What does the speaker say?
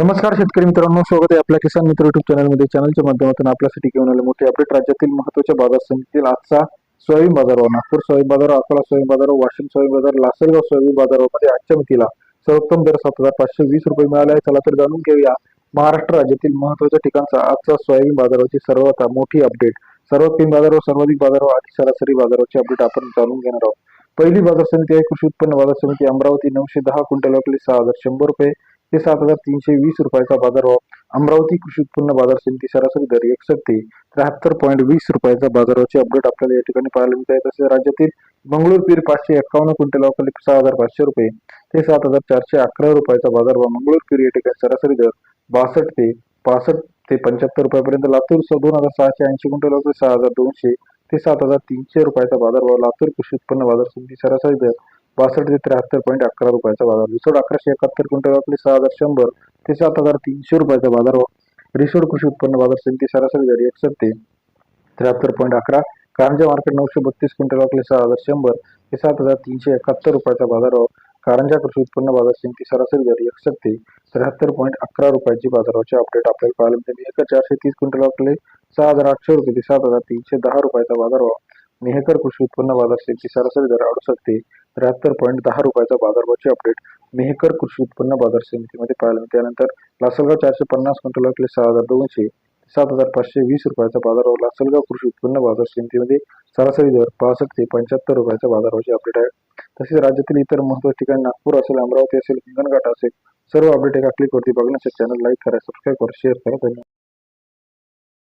नमस्कार शेतकरी मित्रांनो, स्वागत आहे आपल्या किसान मित्र युट्यूब चॅनलमध्ये. चॅनलच्या माध्यमातून आपल्यासाठी घेऊन आले मोठे अपडेट. राज्यातील महत्त्वाच्या बाजार समितीतील आजचा सोयाबीन बाजारावर, नागपूर सोयाबीन बाजार, अकोला सोयाबीन बाजार, वाशिम सोयाबीन बाजार, लासलगाव सोयाबीन बाजारामध्ये आजच्या मितीला सर्वोत्तम दर 7,520 रुपये मिळाले आहे. चला तर जाणून घेऊया महाराष्ट्र राज्यातील महत्त्वाच्या ठिकाणचा आजचा सोयाबीन बाजाराची सर्वात मोठी अपडेट. सर्वात कमी बाजारावर, सर्वाधिक बाजारावर आणि सरासरी बाजाराची अपडेट आपण जाणून घेणार आहोत. पहिली बाजार समिती आहे कृषी उत्पन्न बाजार समिती अमरावती. 910 क्विंटल विकली 6,100 रुपये ते 7,320 रुपयाचा बाजारभाव. अमरावती कृषी उत्पन्न बाजार समिती सरासरी दर 61 ते 73.20 रुपयाचा बाजाराची अपडेट आपल्याला या ठिकाणी पाहायला मिळत आहे. तसेच राज्यातील मंगळूर पीर 551 क्विंटल विकली 6,500 रुपये ते 7,411 रुपयाचा बाजारभाव. मंगळूर पीर या ठिकाणी सरासरी दर 65 ते 75 रुपयापर्यंत. लातूर 2,680 क्विंटल विकली 6,200 ते 7,300 रुपयाचा बाजारभाव. लातूर कृषी उत्पन्न बाजार समिती सरासरी दर 62 ते 73.11 रुपयाचा बाजार. रिसोड 1171 क्विंटल विकली 6,100 ते 7,300 रुपयाचा बाजारभाव. रिसोड कृषी उत्पन्न बाजार समिती सरासरी दर 61 ते 73.11. कारंजा मार्केट 932 क्विंटल विकली 6,100 ते 7,371 रुपयाचा बाजारभाव. कारंजा कृषी उत्पन्न बाजार समिती सरासरी दर 61 ते 73.11 रुपयाची बाजाराची अपडेट आपल्याला पाहायला मिळते. मेहकर 430 क्विंटल विकली 6,800 रुपये ते 7,310 रुपयाचा बाजारभाव. मेहकर कृषी उत्पन्न बाजार समिती सरासरी दर 68 ते 73.10 रुपयाचा बाजारभावाची अपडेट मेहकर कृषी उत्पन्न बाजार समितीमध्ये पाहायला मिळते. त्यानंतर लासलगाव 450 क्विंटल विकली 6,200 7,520 रुपयाचा बाजारभाव. लासलगाव कृषी उत्पन्न बाजार समितीमध्ये सरासरी दर 65 ते 75 रुपयाचा बाजारभावाची अपडेट आहे. तसेच राज्यातील इतर महत्त्वाच्या ठिकाणी नागपूर असेल, अमरावती असेल, हिंगणघाट असेल, सर्व अपडेट एका क्लिकवरती बघण्यासाठी चॅनल लाईक करा, सबस्क्राईब करा, शेअर करा. धन्यवाद.